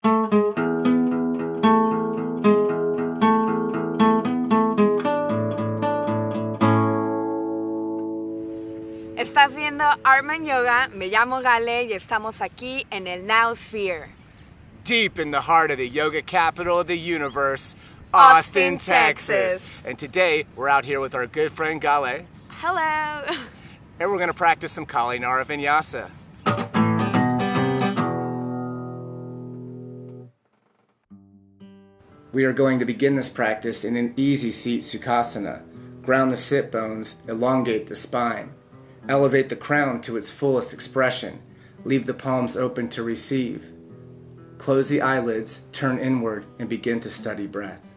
Estás viendo Artman Yoga, me llamo Gale y estamos aquí en el Now Sphere. Deep in the heart of the yoga capital of the universe, Austin, Austin, Texas. Texas. And today we're out here with our good friend Gale, Hello! and we're going to practice some Kali Nara Vinyasa. We are going to begin this practice in an easy seat Sukhasana. Ground the sit bones, elongate the spine. Elevate the crown to its fullest expression. Leave the palms open to receive. Close the eyelids, turn inward, and begin to study breath.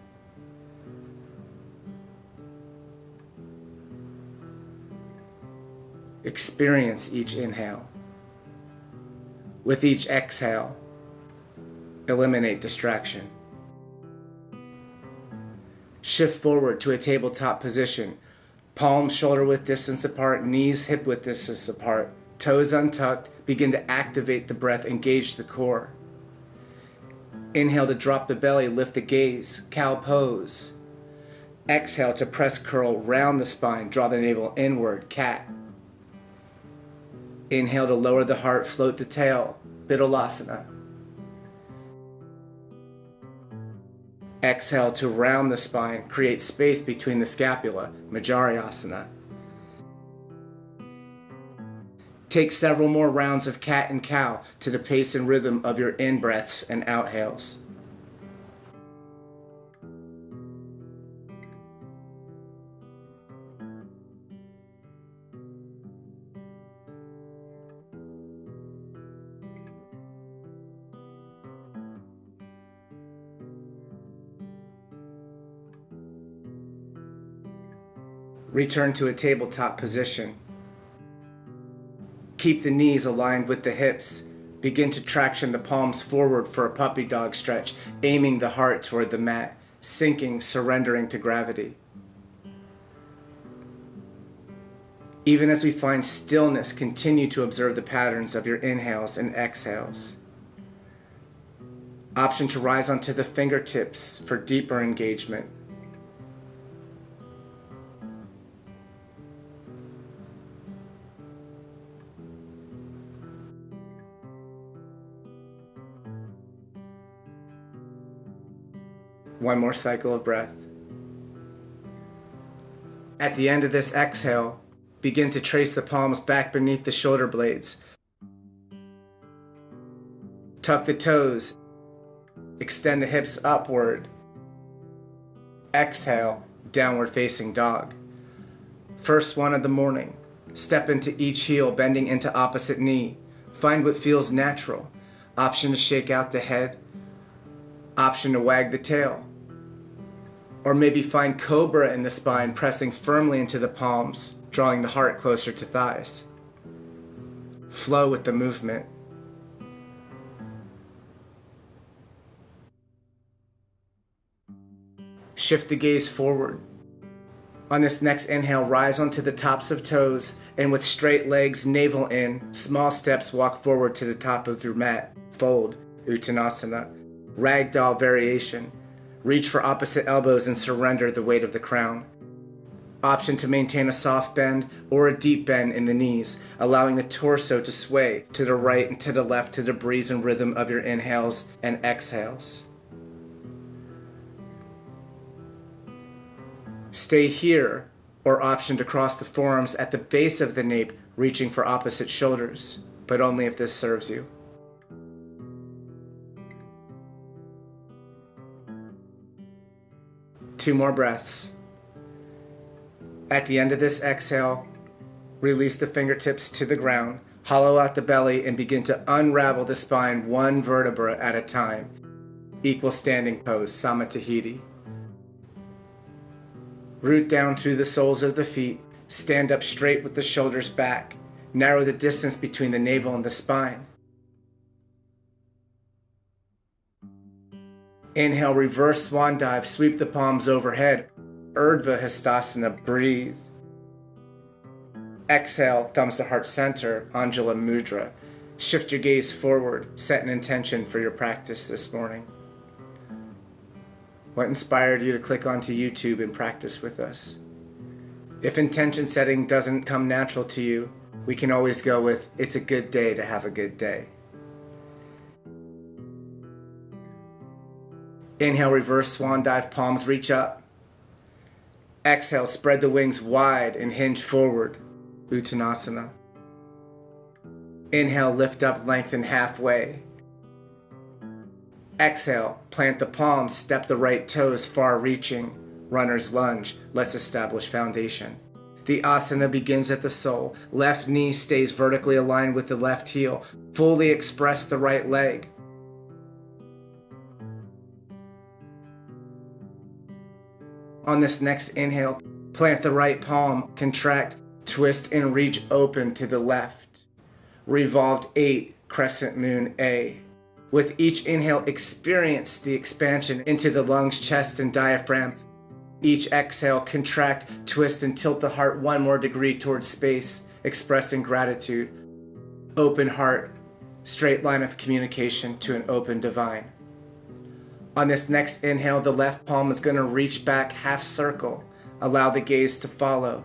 Experience each inhale. With each exhale, eliminate distraction. Shift forward to a tabletop position. Palms shoulder-width distance apart, knees hip-width distance apart, toes untucked. Begin to activate the breath, engage the core. Inhale to drop the belly, lift the gaze, cow pose. Exhale to press curl, round the spine, draw the navel inward, cat. Inhale to lower the heart, float the tail, Bidalasana. Exhale to round the spine, create space between the scapula, Majariasana. Take several more rounds of cat and cow to the pace and rhythm of your in-breaths and outhales. Return to a tabletop position. Keep the knees aligned with the hips. Begin to traction the palms forward for a puppy dog stretch, aiming the heart toward the mat, sinking, surrendering to gravity. Even as we find stillness, continue to observe the patterns of your inhales and exhales. Option to rise onto the fingertips for deeper engagement. One more cycle of breath. At the end of this exhale, begin to trace the palms back beneath the shoulder blades. Tuck the toes. Extend the hips upward. Exhale, downward facing dog. First one of the morning. Step into each heel, bending into opposite knee. Find what feels natural. Option to shake out the head. Option to wag the tail. Or maybe find cobra in the spine, pressing firmly into the palms, drawing the heart closer to thighs. Flow with the movement. Shift the gaze forward. On this next inhale, rise onto the tops of toes, and with straight legs, navel in, small steps walk forward to the top of your mat. Fold, Uttanasana. Ragdoll variation. Reach for opposite elbows and surrender the weight of the crown. Option to maintain a soft bend or a deep bend in the knees, allowing the torso to sway to the right and to the left to the breeze and rhythm of your inhales and exhales. Stay here, or option to cross the forearms at the base of the nape, reaching for opposite shoulders, but only if this serves you. Two more breaths. At the end of this exhale, release the fingertips to the ground, hollow out the belly, and begin to unravel the spine one vertebra at a time. Equal standing pose, Samatahiti. Root down through the soles of the feet, stand up straight with the shoulders back, narrow the distance between the navel and the spine. Inhale, reverse swan dive, sweep the palms overhead. Urdhva Hastasana, breathe. Exhale, thumbs to heart center, Anjala Mudra. Shift your gaze forward, set an intention for your practice this morning. What inspired you to click onto YouTube and practice with us? If intention setting doesn't come natural to you, we can always go with, it's a good day to have a good day. Inhale, reverse swan dive, palms reach up. Exhale, spread the wings wide and hinge forward, Uttanasana. Inhale, lift up, lengthen halfway. Exhale, plant the palms, step the right toes, far reaching, runner's lunge. Let's establish foundation. The asana begins at the sole. Left knee stays vertically aligned with the left heel. Fully express the right leg. On this next inhale, plant the right palm, contract, twist, and reach open to the left. Revolved 8, crescent moon A. With each inhale, experience the expansion into the lungs, chest, and diaphragm. Each exhale, contract, twist, and tilt the heart 1 more degree towards space, expressing gratitude. Open heart, straight line of communication to an open divine. On this next inhale, the left palm is going to reach back half circle. Allow the gaze to follow.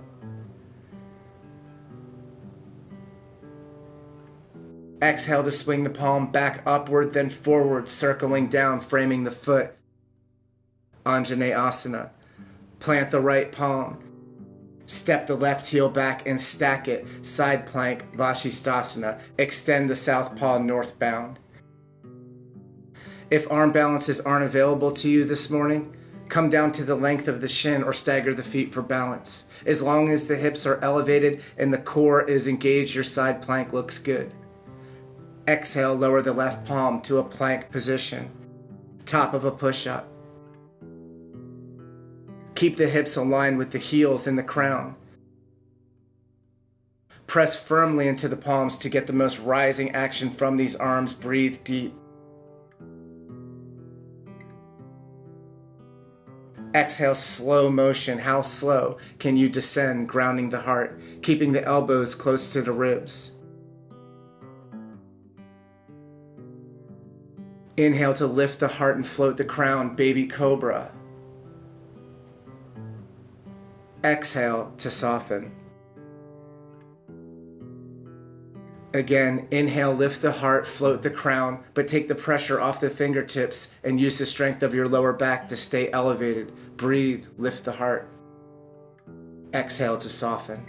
Exhale to swing the palm back upward, then forward, circling down, framing the foot. Anjaneyasana. Plant the right palm. Step the left heel back and stack it. Side plank, Vashisthasana. Extend the south paw northbound. If arm balances aren't available to you this morning, come down to the length of the shin or stagger the feet for balance. As long as the hips are elevated and the core is engaged, your side plank looks good. Exhale, lower the left palm to a plank position, top of a push-up. Keep the hips aligned with the heels and the crown. Press firmly into the palms to get the most rising action from these arms. Breathe deep. Exhale, slow motion. How slow can you descend, grounding the heart, keeping the elbows close to the ribs? Inhale to lift the heart and float the crown, baby cobra. Exhale to soften. Again, inhale, lift the heart, float the crown, but take the pressure off the fingertips and use the strength of your lower back to stay elevated. Breathe, lift the heart. Exhale to soften.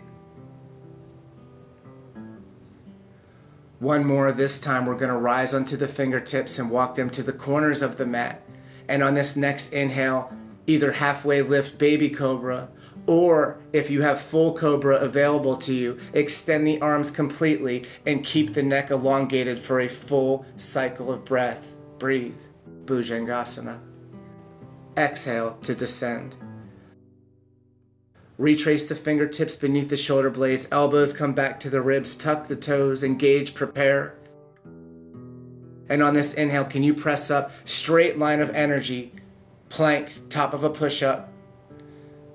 One more. This time we're going to rise onto the fingertips and walk them to the corners of the mat. And on this next inhale, either halfway lift baby cobra, or if you have full cobra available to you, extend the arms completely and keep the neck elongated for a full cycle of breath. Breathe. Bhujangasana. Exhale to descend. Retrace the fingertips beneath the shoulder blades, elbows come back to the ribs, tuck the toes, engage, prepare. And on this inhale, can you press up, straight line of energy, plank, top of a push-up.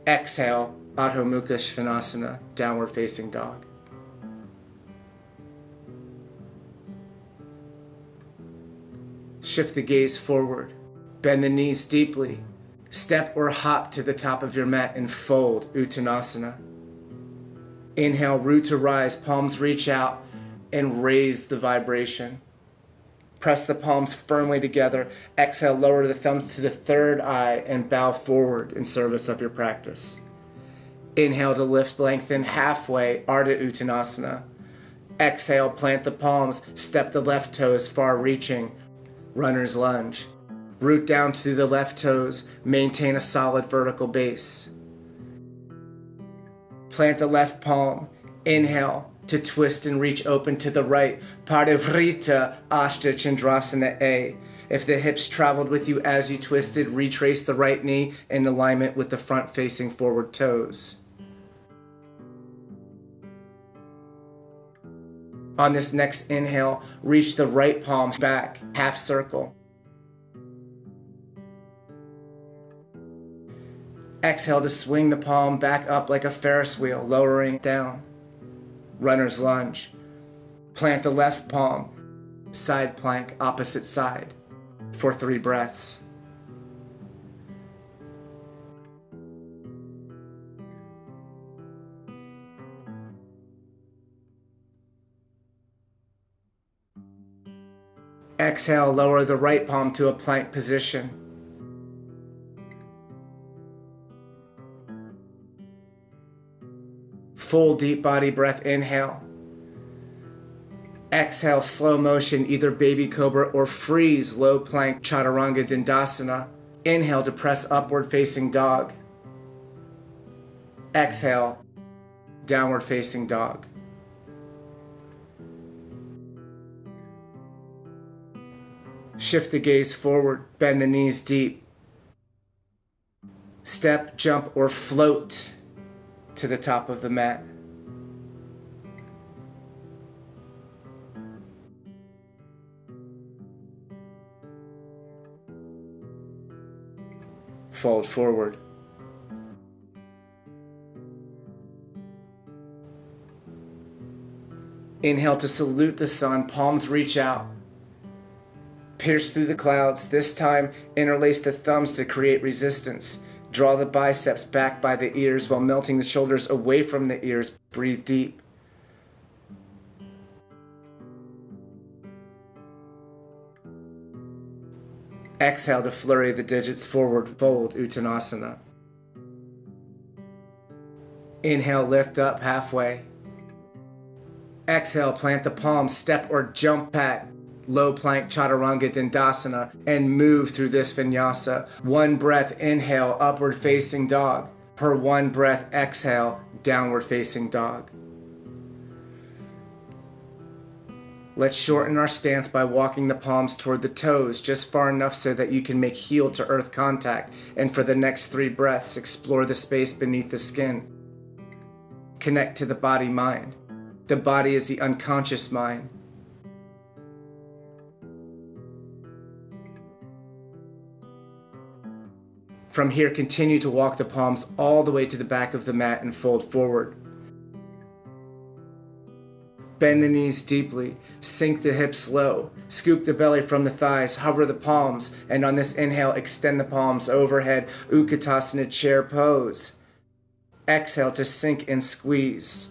Exhale, Adho Mukha Svanasana, downward facing dog. Shift the gaze forward, bend the knees deeply. Step or hop to the top of your mat and fold, Uttanasana. Inhale, root to rise, palms reach out and raise the vibration. Press the palms firmly together. Exhale, lower the thumbs to the third eye and bow forward in service of your practice. Inhale to lift, lengthen halfway, Ardha Uttanasana. Exhale, plant the palms, step the left toes far reaching, runner's lunge. Root down through the left toes, maintain a solid vertical base. Plant the left palm, inhale to twist and reach open to the right, Parivrita Ashta Chandrasana A. If the hips traveled with you as you twisted, retrace the right knee in alignment with the front facing forward toes. On this next inhale, reach the right palm back, half circle. Exhale to swing the palm back up like a Ferris wheel, lowering it down. Runner's lunge. Plant the left palm. Side plank, opposite side, for 3 breaths. Exhale, lower the right palm to a plank position. Full deep body breath, inhale. Exhale, slow motion, either baby cobra or freeze, low plank, chaturanga dandasana. Inhale to press upward facing dog. Exhale, downward facing dog. Shift the gaze forward, bend the knees deep. Step, jump, or float to the top of the mat. Fold forward. Inhale to salute the sun, palms reach out. Pierce through the clouds, this time interlace the thumbs to create resistance. Draw the biceps back by the ears while melting the shoulders away from the ears. Breathe deep. Exhale to flurry the digits forward, fold Uttanasana. Inhale, lift up halfway. Exhale, plant the palms, step or jump back. Low plank chaturanga dandasana and move through this vinyasa. 1 breath, inhale, upward facing dog. Per 1 breath, exhale, downward facing dog. Let's shorten our stance by walking the palms toward the toes, just far enough so that you can make heel to earth contact. And for the next 3 breaths, explore the space beneath the skin. Connect to the body-mind. The body is the unconscious mind. From here, continue to walk the palms all the way to the back of the mat and fold forward. Bend the knees deeply, sink the hips low, scoop the belly from the thighs, hover the palms, and on this inhale, extend the palms overhead, Utkatasana chair pose. Exhale to sink and squeeze.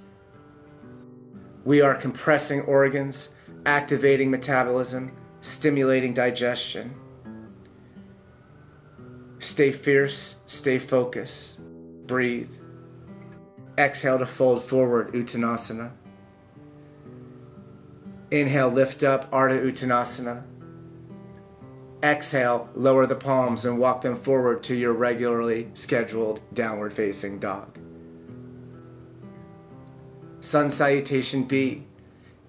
We are compressing organs, activating metabolism, stimulating digestion. Stay fierce, stay focused. Breathe. Exhale to fold forward, Uttanasana. Inhale, lift up, Ardha Uttanasana. Exhale, lower the palms and walk them forward to your regularly scheduled downward facing dog. Sun Salutation B.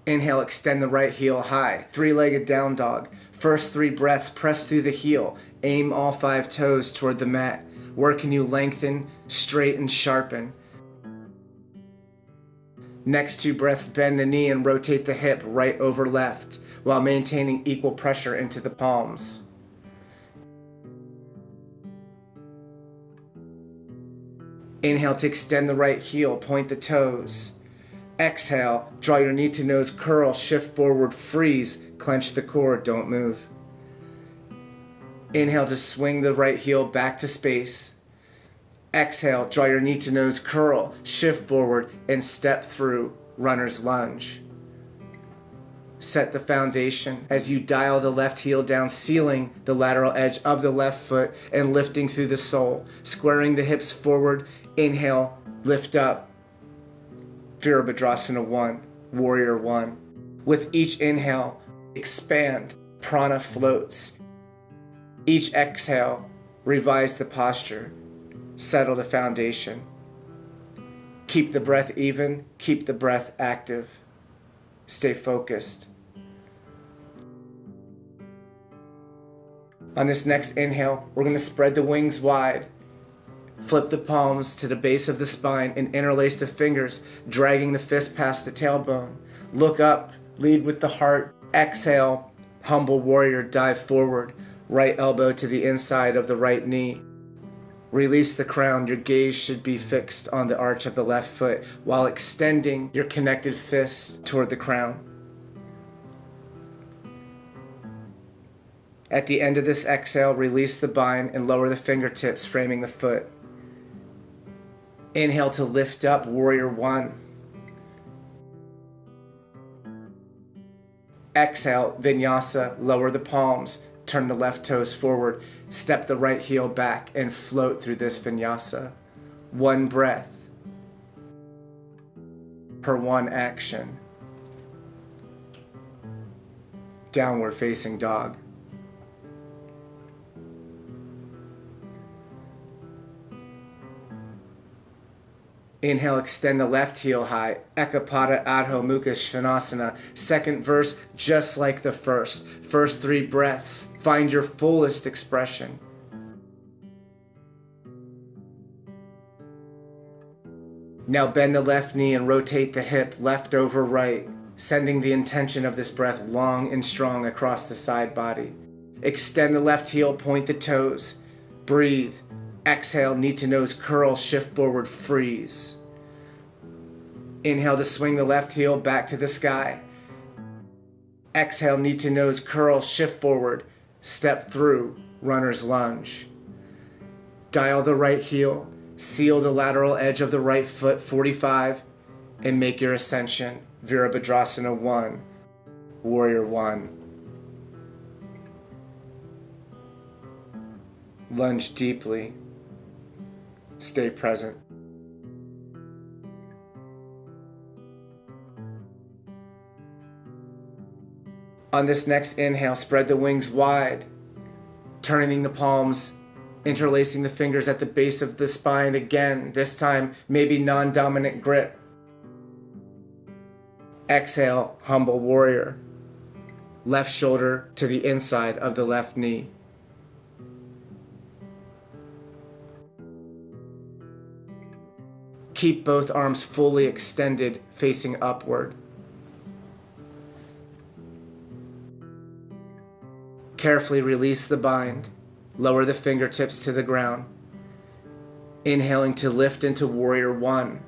Inhale, extend the right heel high, 3-legged down dog. First 3 breaths, press through the heel. Aim all 5 toes toward the mat. Where can you lengthen, straighten, sharpen? Next 2 breaths, bend the knee and rotate the hip right over left while maintaining equal pressure into the palms. Inhale to extend the right heel, point the toes. Exhale, draw your knee to nose, curl, shift forward, freeze, clench the core, don't move. Inhale to swing the right heel back to space. Exhale, draw your knee to nose, curl, shift forward, and step through runner's lunge. Set the foundation as you dial the left heel down, sealing the lateral edge of the left foot and lifting through the sole, squaring the hips forward. Inhale, lift up. Virabhadrasana 1, Warrior 1. With each inhale, expand, prana floats. Each exhale, revise the posture, settle the foundation. Keep the breath even, keep the breath active. Stay focused. On this next inhale, we're going to spread the wings wide. Flip the palms to the base of the spine and interlace the fingers, dragging the fist past the tailbone. Look up, lead with the heart. Exhale, humble warrior, dive forward. Right elbow to the inside of the right knee. Release the crown. Your gaze should be fixed on the arch of the left foot while extending your connected fist toward the crown. At the end of this exhale, release the bind and lower the fingertips, framing the foot. Inhale to lift up, warrior one. Exhale, vinyasa, lower the palms, turn the left toes forward, step the right heel back, and float through this vinyasa. One breath per one action. Downward facing dog. Inhale, extend the left heel high. Ekapada Adho Mukha Svanasana. Second verse, just like the first. First 3 breaths. Find your fullest expression. Now bend the left knee and rotate the hip left over right, sending the intention of this breath long and strong across the side body. Extend the left heel, point the toes. Breathe. Exhale, knee to nose curl, shift forward, freeze. Inhale to swing the left heel back to the sky. Exhale, knee to nose curl, shift forward, step through, runner's lunge. Dial the right heel, seal the lateral edge of the right foot, 45, and make your ascension. Virabhadrasana 1, warrior 1. Lunge deeply. Stay present. On this next inhale, spread the wings wide, turning the palms, interlacing the fingers at the base of the spine again, this time maybe non-dominant grip. Exhale, humble warrior. Left shoulder to the inside of the left knee. Keep both arms fully extended, facing upward. Carefully release the bind. Lower the fingertips to the ground. Inhaling to lift into warrior 1.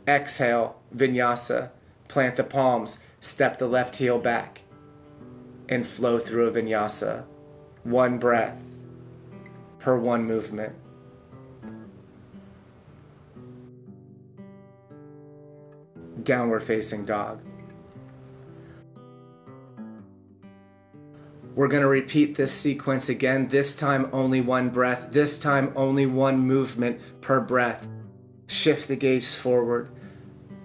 Exhale, vinyasa. Plant the palms, step the left heel back, and flow through a vinyasa. 1 breath per 1 movement. Downward facing dog. We're going to repeat this sequence again, this time only 1 breath, this time only 1 movement per breath. Shift the gaze forward,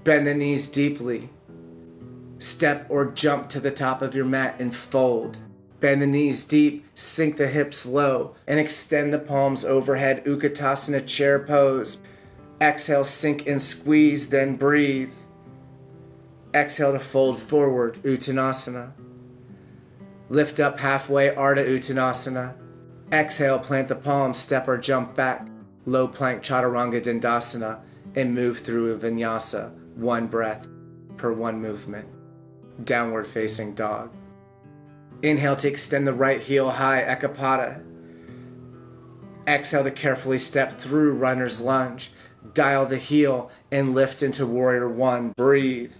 bend the knees deeply, step or jump to the top of your mat and fold. Bend the knees deep, sink the hips low, and extend the palms overhead, Utkatasana chair pose. Exhale, sink and squeeze, then breathe. Exhale to fold forward, Uttanasana. Lift up halfway, Ardha Uttanasana. Exhale, plant the palms, step or jump back, low plank Chaturanga Dandasana, and move through a vinyasa, 1 breath per 1 movement. Downward facing dog. Inhale to extend the right heel high, Ekapada. Exhale to carefully step through runner's lunge. Dial the heel and lift into warrior 1. Breathe.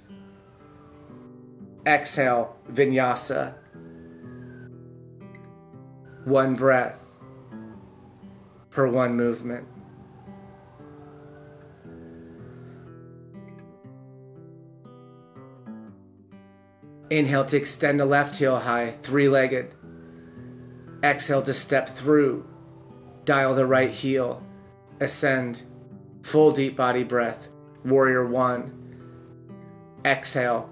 Exhale, vinyasa. 1 breath per 1 movement. Inhale to extend the left heel high, 3-legged. Exhale to step through. Dial the right heel. Ascend. Full deep body breath. Warrior 1. Exhale.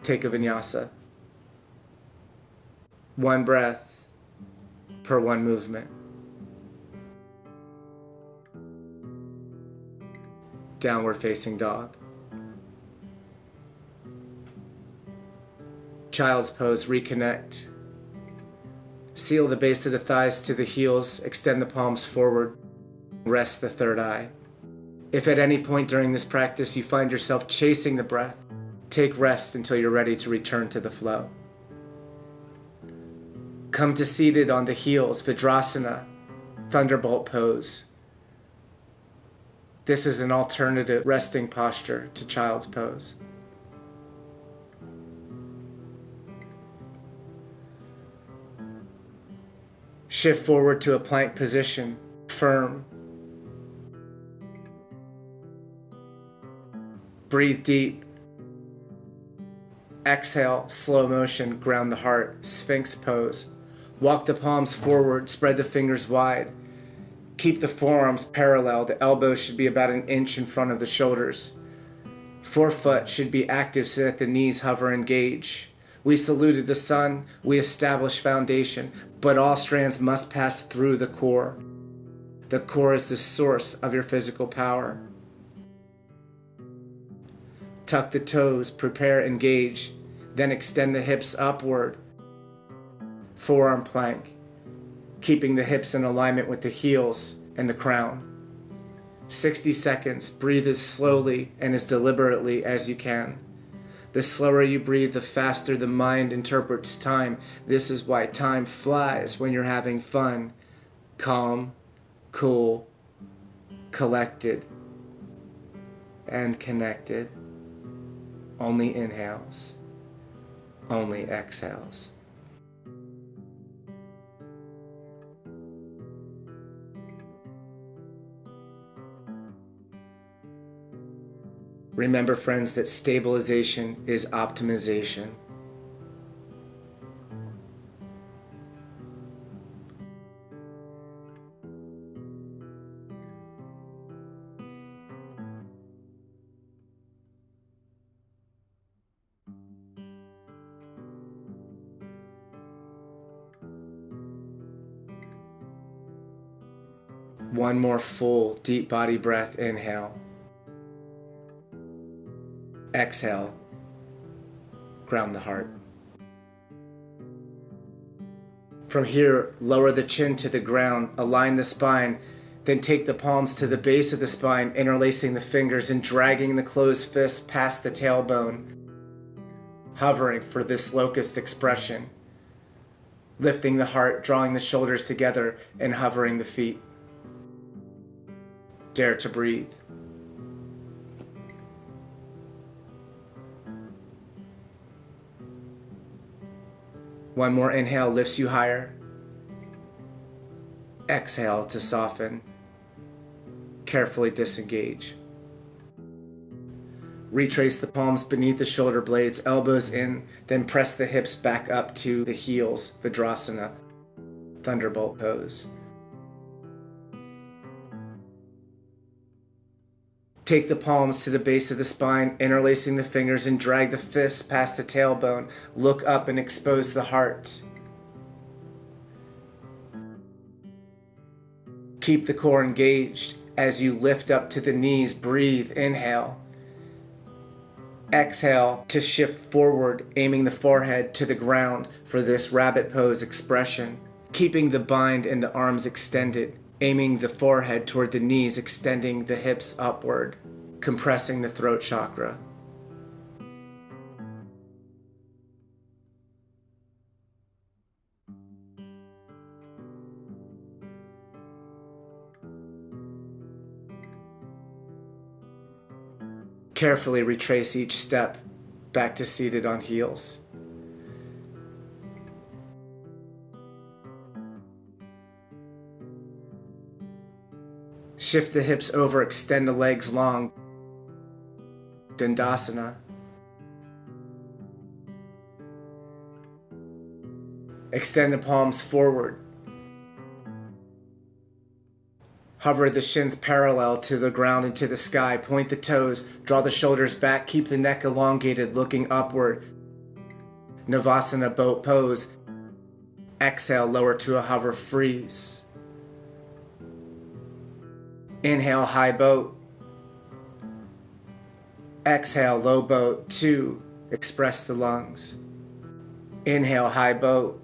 Take a vinyasa. 1 breath per 1 movement. Downward facing dog. Child's pose, reconnect. Seal the base of the thighs to the heels, extend the palms forward, rest the third eye. If at any point during this practice you find yourself chasing the breath, take rest until you're ready to return to the flow. Come to seated on the heels, Vajrasana, thunderbolt pose. This is an alternative resting posture to child's pose. Shift forward to a plank position, firm. Breathe deep. Exhale, slow motion, ground the heart, Sphinx pose. Walk the palms forward, spread the fingers wide. Keep the forearms parallel, the elbows should be about an inch in front of the shoulders. Forefoot should be active so that the knees hover and engage. We saluted the sun, we established foundation, but all strands must pass through the core. The core is the source of your physical power. Tuck the toes, prepare, engage, then extend the hips upward. Forearm plank, keeping the hips in alignment with the heels and the crown. 60 seconds, breathe as slowly and as deliberately as you can. The slower you breathe, the faster the mind interprets time. This is why time flies when you're having fun. Calm, cool, collected, and connected. Only inhales, only exhales. Remember, friends, that stabilization is optimization. One more full, deep body breath. Inhale. Exhale. Ground the heart. From here, lower the chin to the ground, align the spine, then take the palms to the base of the spine, interlacing the fingers and dragging the closed fist past the tailbone, hovering for this locust expression, lifting the heart, drawing the shoulders together, and hovering the feet. Dare to breathe. One more inhale lifts you higher. Exhale to soften. Carefully disengage. Retrace the palms beneath the shoulder blades, elbows in, then press the hips back up to the heels, Vajrasana, Thunderbolt pose. Take the palms to the base of the spine, interlacing the fingers, and drag the fists past the tailbone. Look up and expose the heart. Keep the core engaged as you lift up to the knees. Breathe, inhale. Exhale to shift forward, aiming the forehead to the ground for this rabbit pose expression. Keeping the bind and the arms extended, aiming the forehead toward the knees, extending the hips upward, compressing the throat chakra. Carefully retrace each step back to seated on heels. Shift the hips over, extend the legs long. Dandasana. Extend the palms forward. Hover the shins parallel to the ground and to the sky. Point the toes, draw the shoulders back, keep the neck elongated, looking upward. Navasana boat pose. Exhale, lower to a hover, freeze. Inhale, high boat. Exhale, low boat. 2, express the lungs. Inhale, high boat.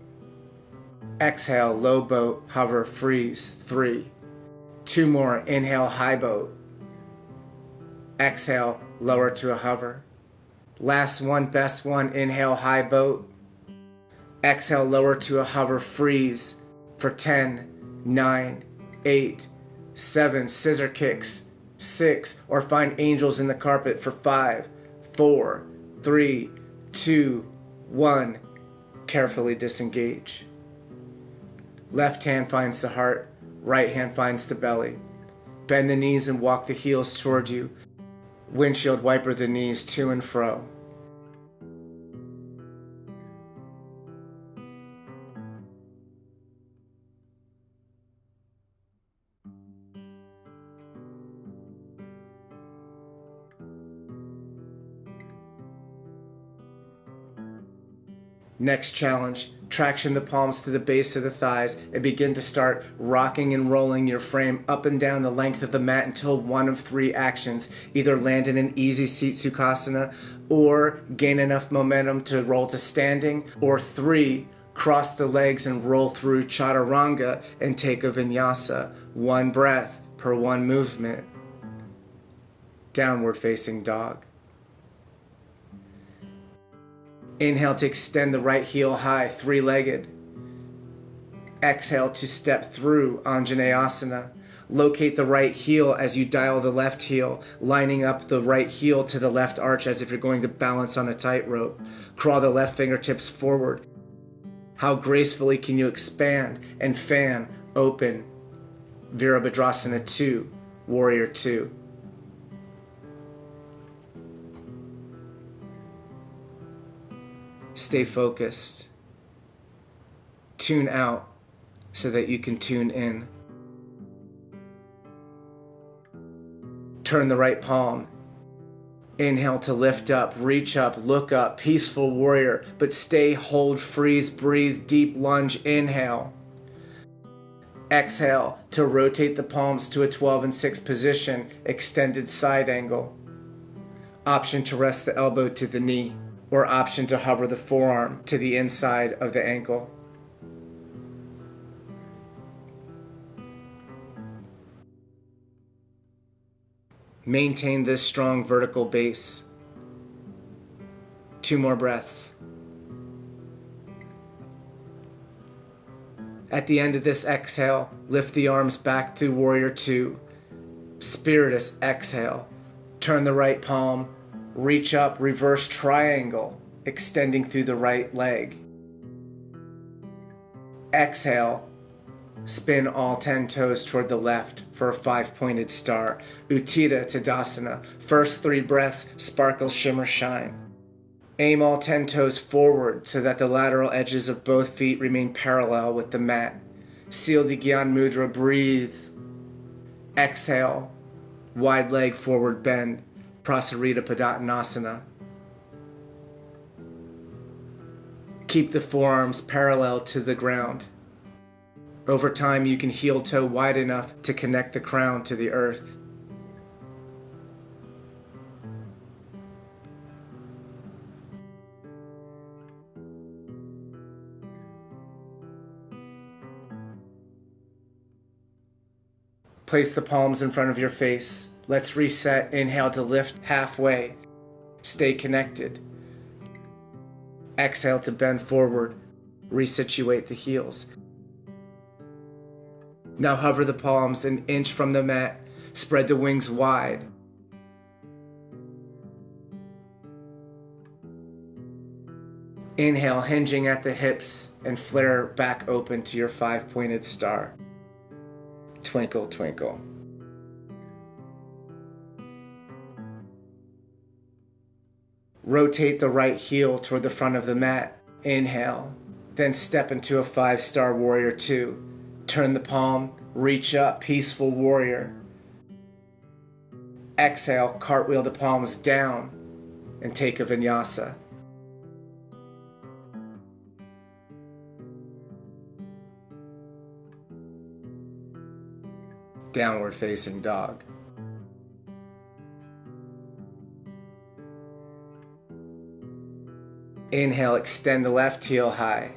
Exhale, low boat, hover, freeze. 3. 2 more. Inhale, high boat. Exhale, lower to a hover. Last one, best one. Inhale, high boat. Exhale, lower to a hover, freeze for 10, 9, 8, 7, scissor kicks, 6, or find angels in the carpet for 5, 4, 3, 2, 1. Carefully disengage. Left hand finds the heart, right hand finds the belly. Bend the knees and walk the heels toward you. Windshield wiper the knees to and fro. Next challenge, traction the palms to the base of the thighs and begin to start rocking and rolling your frame up and down the length of the mat until one of three actions. Either land in an easy seat sukhasana, or gain enough momentum to roll to standing, or 3, cross the legs and roll through chaturanga and take a vinyasa. 1 breath per 1 movement. Downward facing dog. Inhale to extend the right heel high, 3-legged. Exhale to step through Anjaneyasana. Locate the right heel as you dial the left heel, lining up the right heel to the left arch as if you're going to balance on a tightrope. Crawl the left fingertips forward. How gracefully can you expand and fan open? Virabhadrasana 2, Warrior 2. Stay focused. Tune out so that you can tune in. Turn the right palm. Inhale to lift up, reach up, look up, peaceful warrior, but stay, hold, freeze, breathe, deep lunge, inhale. Exhale to rotate the palms to a 12 and 6 position, extended side angle. Option to rest the elbow to the knee, or option to hover the forearm to the inside of the ankle. Maintain this strong vertical base. 2 more breaths. At the end of this exhale, lift the arms back to Warrior 2. Spiritus exhale. Turn the right palm. Reach up, reverse triangle, extending through the right leg. Exhale, spin all 10 toes toward the left for a 5-pointed star. Uttita Tadasana, first 3 breaths, sparkle, shimmer, shine. Aim all 10 toes forward so that the lateral edges of both feet remain parallel with the mat. Seal the Gyan Mudra, breathe. Exhale, wide leg forward bend. Prasarita Padottanasana. Keep the forearms parallel to the ground. Over time, you can heel toe wide enough to connect the crown to the earth. Place the palms in front of your face. Let's reset. Inhale to lift halfway. Stay connected. Exhale to bend forward. Resituate the heels. Now hover the palms an inch from the mat. Spread the wings wide. Inhale, hinging at the hips, and flare back open to your 5-pointed star. Twinkle, twinkle. Rotate the right heel toward the front of the mat. Inhale. Then step into a 5-star Warrior 2. Turn the palm, reach up, peaceful warrior. Exhale, cartwheel the palms down and take a vinyasa. Downward facing dog. Inhale, extend the left heel high.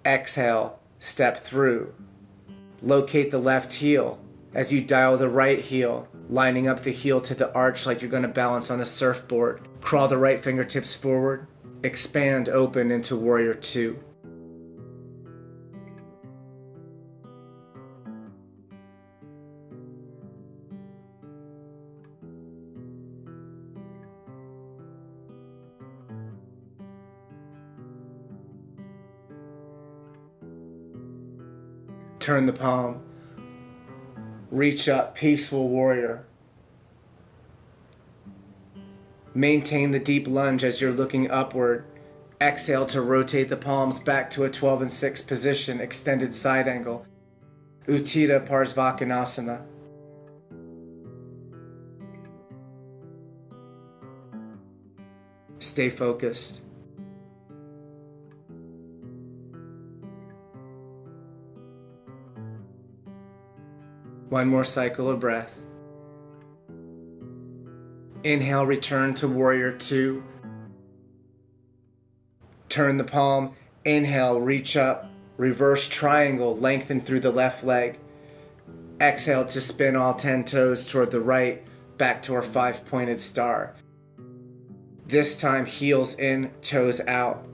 Exhale, step through. Locate the left heel as you dial the right heel, lining up the heel to the arch like you're going to balance on a surfboard. Crawl the right fingertips forward. Expand open into Warrior 2. Turn the palm. Reach up, peaceful warrior. Maintain the deep lunge as you're looking upward. Exhale to rotate the palms back to a 12 and 6 position, extended side angle. Uttita Parsvakonasana. Stay focused. One more cycle of breath. Inhale, return to warrior 2. Turn the palm. Inhale, reach up. Reverse triangle, lengthen through the left leg. Exhale to spin all 10 toes toward the right, back to our 5-pointed star. This time, heels in, toes out.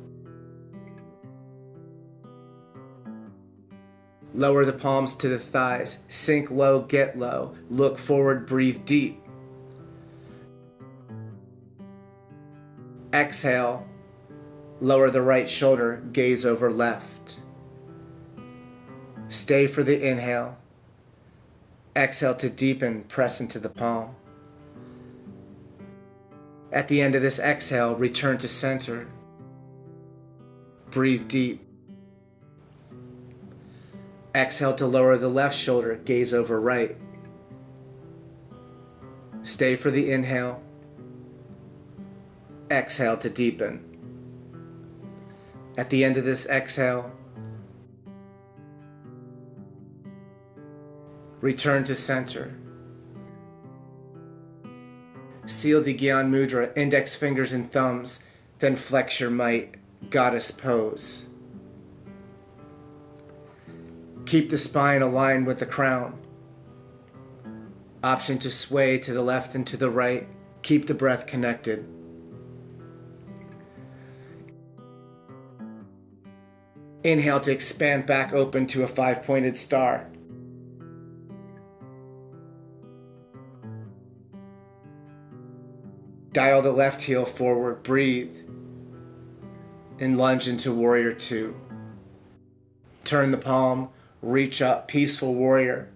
Lower the palms to the thighs. Sink low, get low. Look forward, breathe deep. Exhale. Lower the right shoulder, gaze over left. Stay for the inhale. Exhale to deepen, press into the palm. At the end of this exhale, return to center. Breathe deep. Exhale to lower the left shoulder, gaze over right. Stay for the inhale. Exhale to deepen. At the end of this exhale, return to center. Seal the Gyan Mudra, index fingers and thumbs, then flex your might, goddess pose. Keep the spine aligned with the crown. Option to sway to the left and to the right. Keep the breath connected. Inhale to expand back open to a 5-pointed star. Dial the left heel forward, breathe, and lunge into warrior 2. Turn the palm, reach up, peaceful warrior.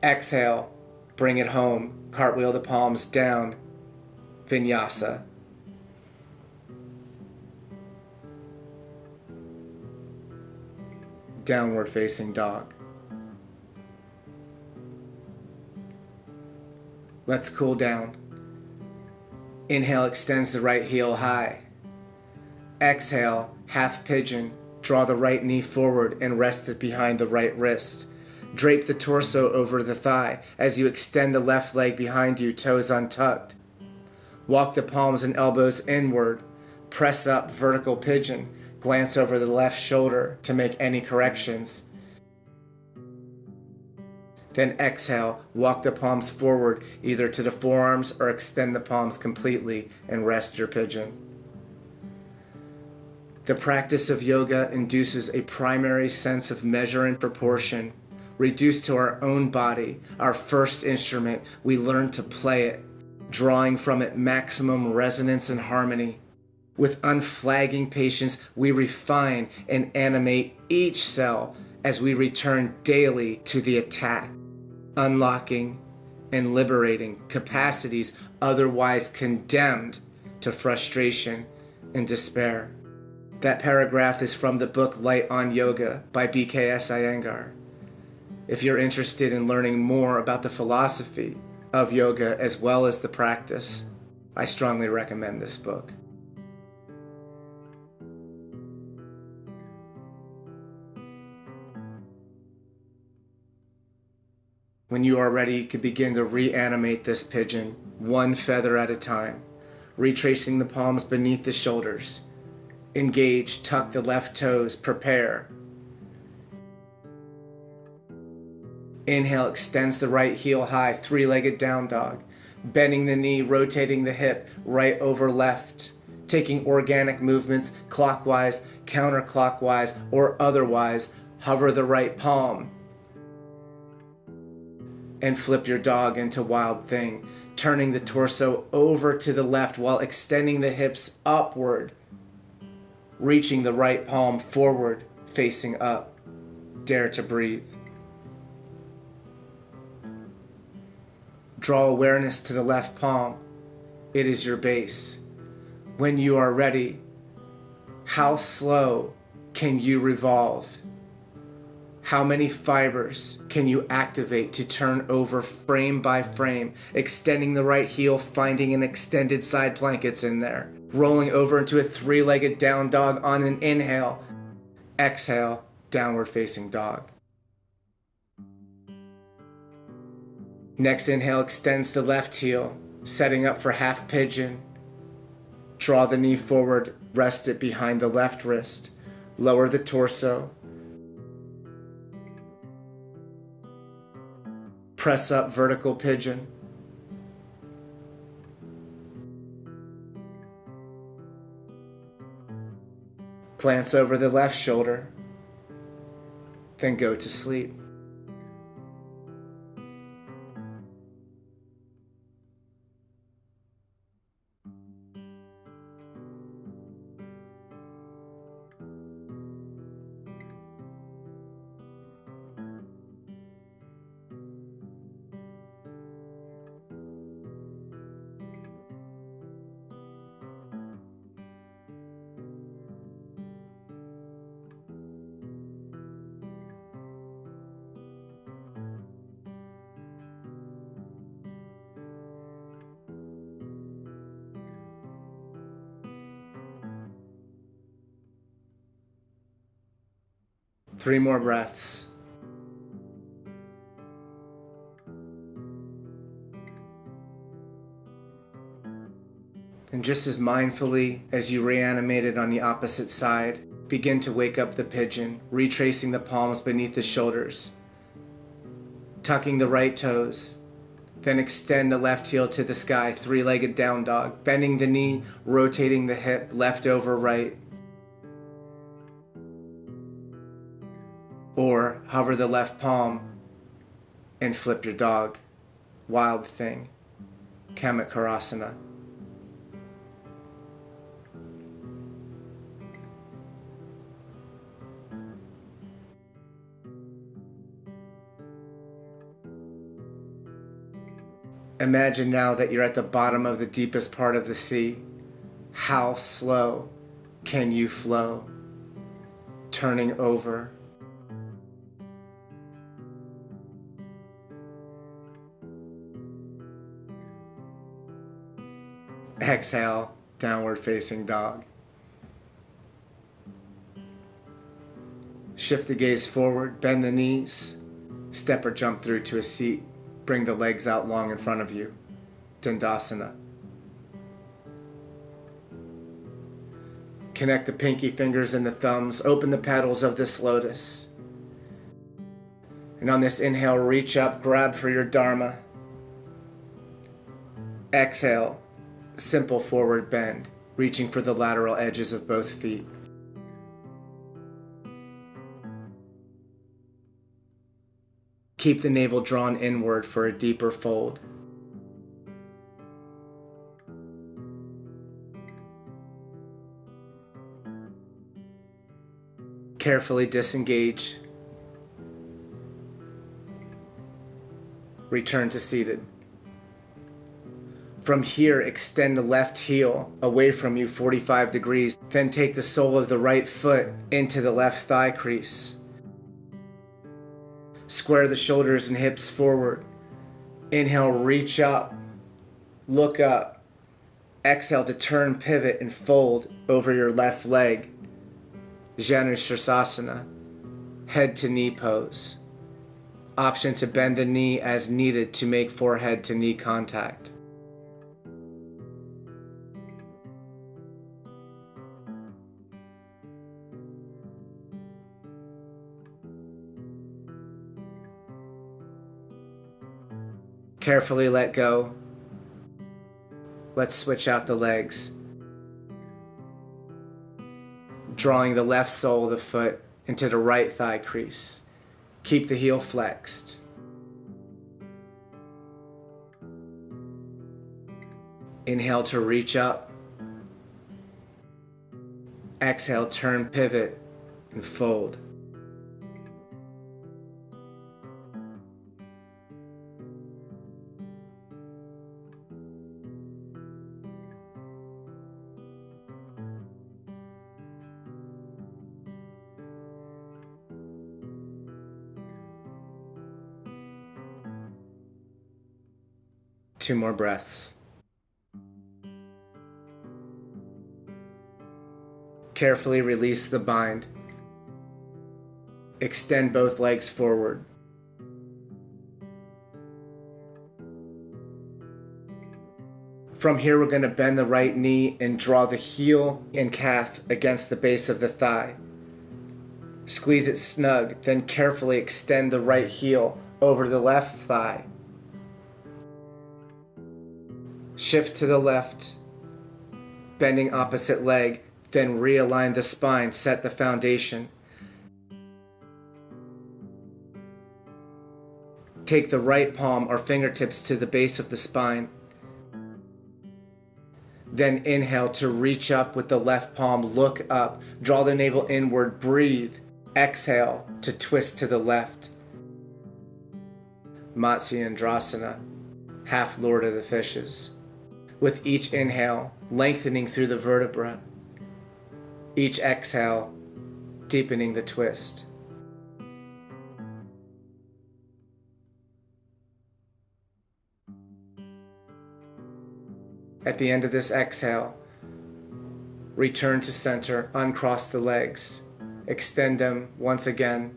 Exhale, bring it home, cartwheel the palms down, vinyasa. Downward facing dog. Let's cool down. Inhale, extends the right heel high. Exhale, half pigeon. Draw the right knee forward and rest it behind the right wrist. Drape the torso over the thigh as you extend the left leg behind you, toes untucked. Walk the palms and elbows inward. Press up, vertical pigeon. Glance over the left shoulder to make any corrections. Then exhale, walk the palms forward either to the forearms or extend the palms completely and rest your pigeon. The practice of yoga induces a primary sense of measure and proportion. Reduced to our own body, our first instrument, we learn to play it, drawing from it maximum resonance and harmony. With unflagging patience, we refine and animate each cell as we return daily to the attack, unlocking and liberating capacities otherwise condemned to frustration and despair. That paragraph is from the book Light on Yoga by BKS Iyengar. If you're interested in learning more about the philosophy of yoga as well as the practice, I strongly recommend this book. When you are ready, you can begin to reanimate this pigeon, one feather at a time, retracing the palms beneath the shoulders. Engage, tuck the left toes, prepare. Inhale, extends the right heel high, 3-legged down dog. Bending the knee, rotating the hip, right over left. Taking organic movements, clockwise, counterclockwise, or otherwise. Hover the right palm. And flip your dog into wild thing, turning the torso over to the left while extending the hips upward. Reaching the right palm forward, facing up. Dare to breathe. Draw awareness to the left palm. It is your base. When you are ready, how slow can you revolve? How many fibers can you activate to turn over frame by frame, extending the right heel, finding an extended side plank, it's in there. Rolling over into a three-legged down dog on an inhale. Exhale, downward facing dog. Next inhale extends the left heel, setting up for half pigeon. Draw the knee forward, rest it behind the left wrist. Lower the torso. Press up vertical pigeon. Glance over the left shoulder, then go to sleep. Three more breaths. And just as mindfully as you reanimated on the opposite side, begin to wake up the pigeon, retracing the palms beneath the shoulders, tucking the right toes, then extend the left heel to the sky, three-legged down dog, bending the knee, rotating the hip, left over right. Or hover the left palm and flip your dog. Wild thing. Kamakarasana. Imagine now that you're at the bottom of the deepest part of the sea. How slow can you flow? Turning over. Exhale, downward facing dog. Shift the gaze forward, bend the knees, step or jump through to a seat. Bring the legs out long in front of you. Dandasana. Connect the pinky fingers and the thumbs. Open the petals of this lotus. And on this inhale, reach up, grab for your dharma. Exhale, simple forward bend, reaching for the lateral edges of both feet. Keep the navel drawn inward for a deeper fold. Carefully disengage. Return to seated. From here, extend the left heel away from you 45 degrees. Then take the sole of the right foot into the left thigh crease. Square the shoulders and hips forward. Inhale, reach up. Look up. Exhale to turn, pivot, and fold over your left leg. Janu Sirsasana. Head to knee pose. Option to bend the knee as needed to make forehead to knee contact. Carefully let go. Let's switch out the legs. Drawing the left sole of the foot into the right thigh crease. Keep the heel flexed. Inhale to reach up. Exhale, turn, pivot, and fold. 2 more breaths. Carefully release the bind. Extend both legs forward. From here, we're going to bend the right knee and draw the heel and calf against the base of the thigh. Squeeze it snug, then carefully extend the right heel over the left thigh. Shift to the left, bending opposite leg, then realign the spine, set the foundation. Take the right palm or fingertips to the base of the spine. Then inhale to reach up with the left palm, look up, draw the navel inward, breathe. Exhale to twist to the left. Matsyendrasana, half Lord of the Fishes. With each inhale, lengthening through the vertebra. Each exhale, deepening the twist. At the end of this exhale, return to center, uncross the legs, extend them once again.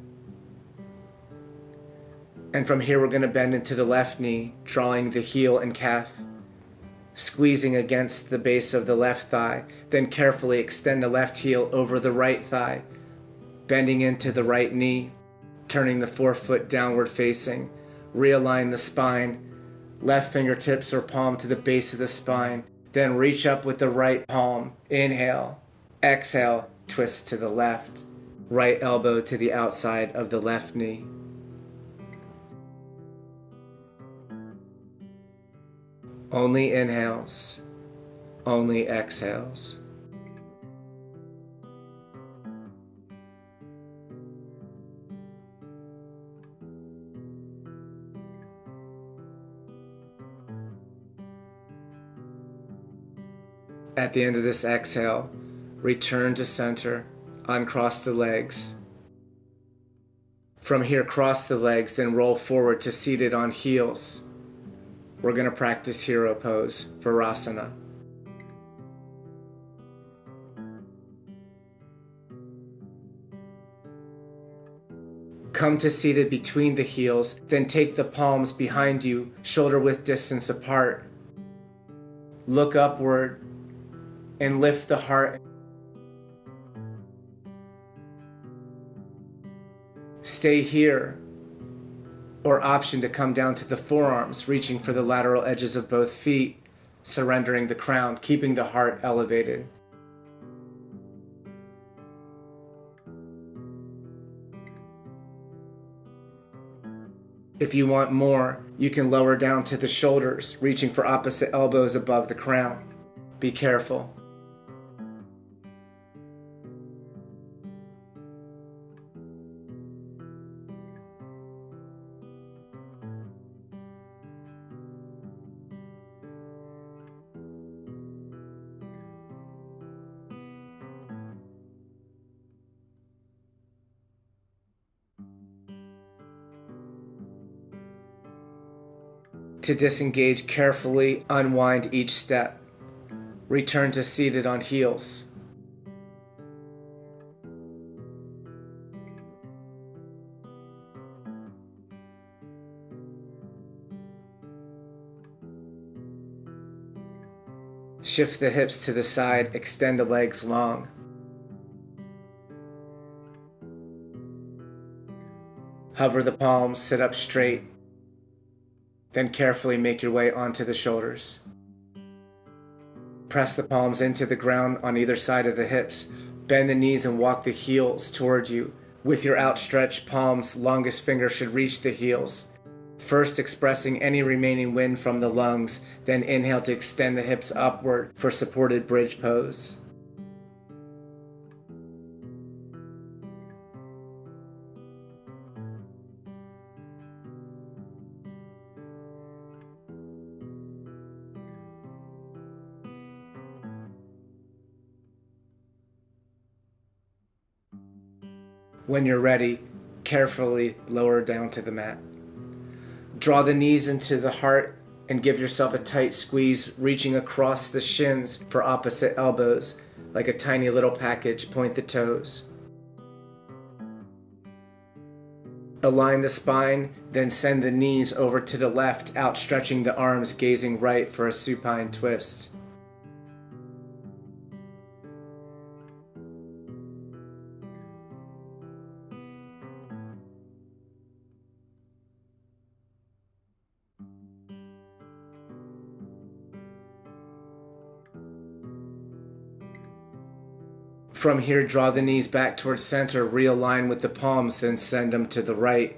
And from here, we're going to bend into the left knee, drawing the heel and calf, squeezing against the base of the left thigh, then carefully extend the left heel over the right thigh, bending into the right knee, turning the forefoot downward facing, realign the spine, left fingertips or palm to the base of the spine, then reach up with the right palm, inhale, exhale, twist to the left, right elbow to the outside of the left knee. Only inhales, only exhales. At the end of this exhale, return to center, uncross the legs. From here, cross the legs, then roll forward to seated on heels. We're going to practice hero pose, Virasana. Come to seated between the heels, then take the palms behind you, shoulder width distance apart. Look upward and lift the heart. Stay here, or option to come down to the forearms, reaching for the lateral edges of both feet, surrendering the crown, keeping the heart elevated. If you want more, you can lower down to the shoulders, reaching for opposite elbows above the crown. Be careful. To disengage, carefully unwind each step. Return to seated on heels. Shift the hips to the side, extend the legs long. Hover the palms, sit up straight. Then carefully make your way onto the shoulders. Press the palms into the ground on either side of the hips. Bend the knees and walk the heels towards you. With your outstretched palms, longest finger should reach the heels. First expressing any remaining wind from the lungs, then inhale to extend the hips upward for supported bridge pose. When you're ready, carefully lower down to the mat. Draw the knees into the heart and give yourself a tight squeeze, reaching across the shins for opposite elbows. Like a tiny little package, point the toes. Align the spine, then send the knees over to the left, outstretching the arms, gazing right for a supine twist. From here, draw the knees back towards center, realign with the palms, then send them to the right.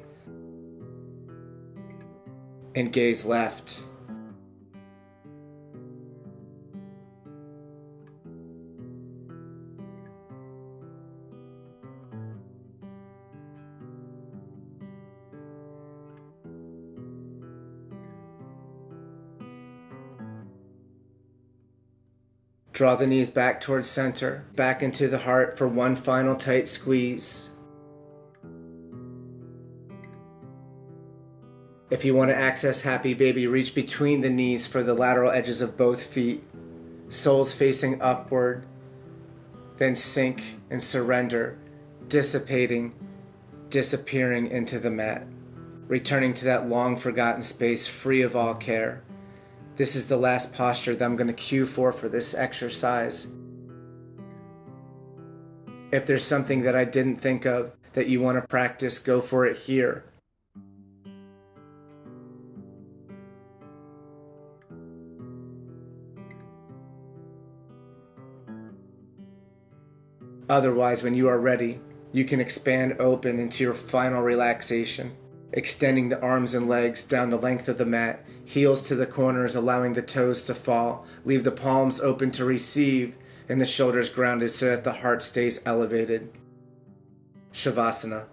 And gaze left. Draw the knees back towards center, back into the heart for one final tight squeeze. If you want to access Happy Baby, reach between the knees for the lateral edges of both feet, soles facing upward, then sink and surrender, dissipating, disappearing into the mat, returning to that long forgotten space free of all care. This is the last posture that I'm going to cue for this exercise. If there's something that I didn't think of that you want to practice, go for it here. Otherwise, when you are ready, you can expand open into your final relaxation, extending the arms and legs down the length of the mat, heels to the corners, allowing the toes to fall. Leave the palms open to receive and the shoulders grounded so that the heart stays elevated. Shavasana.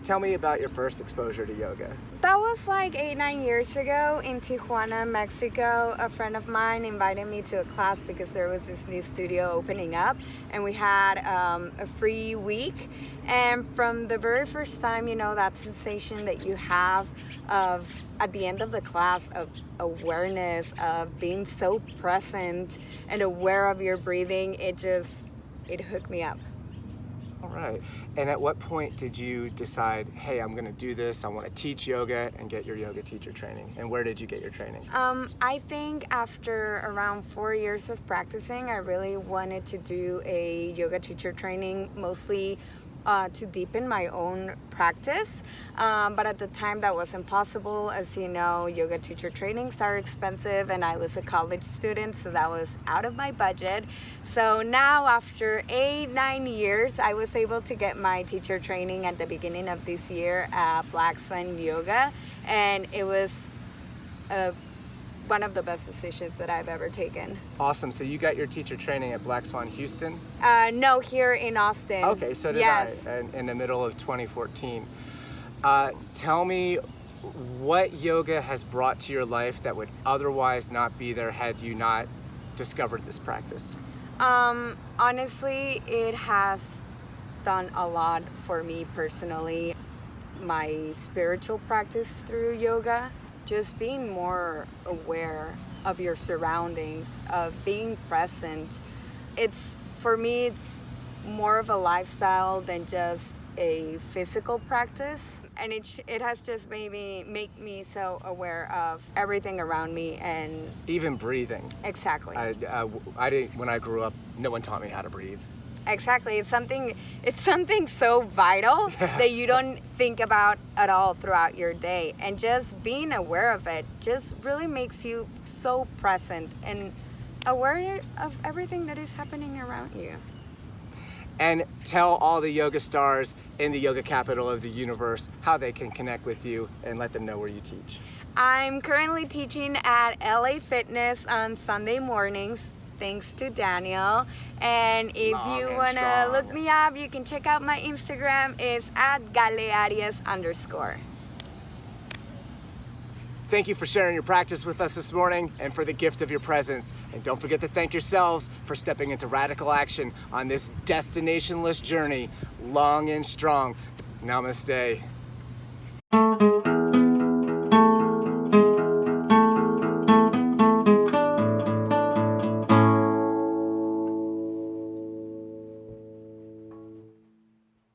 Tell me about your first exposure to yoga. That was like 8-9 years ago in Tijuana, Mexico. A friend of mine invited me to a class because there was this new studio opening up and we had a free week. And from the very first time, you know, that sensation that you have of at the end of the class of awareness, of being so present and aware of your breathing, it hooked me up. All right. And at what point did you decide, hey, I'm going to do this, I want to teach yoga and get your yoga teacher training? And where did you get your training? I think after around 4 years of practicing, I really wanted to do a yoga teacher training, mostly to deepen my own practice. But at the time that wasn't possible. As you know, yoga teacher trainings are expensive and I was a college student, so that was out of my budget. So now after 8-9 years, I was able to get my teacher training at the beginning of this year at Artman Yoga, and it was one of the best decisions that I've ever taken. Awesome. So you got your teacher training at Black Swan Houston? No, here in Austin. Okay, so did yes. I, in the middle of 2014. Tell me what yoga has brought to your life that would otherwise not be there had you not discovered this practice? Honestly, it has done a lot for me personally. My spiritual practice through yoga, just being more aware of your surroundings, of being present. For me, it's more of a lifestyle than just a physical practice. And it has just made me so aware of everything around me and even breathing. Exactly. I didn't, when I grew up, no one taught me how to breathe. Exactly. It's something so vital that you don't think about at all throughout your day. And just being aware of it just really makes you so present and aware of everything that is happening around you. And tell all the yoga stars in the yoga capital of the universe how they can connect with you and let them know where you teach. I'm currently teaching at LA Fitness on Sunday mornings, thanks to Daniel. And if you want to look me up, you can check out my Instagram. It's @GaleArias_. Thank you for sharing your practice with us this morning and for the gift of your presence. And don't forget to thank yourselves for stepping into radical action on this destination-less journey, long and strong. Namaste.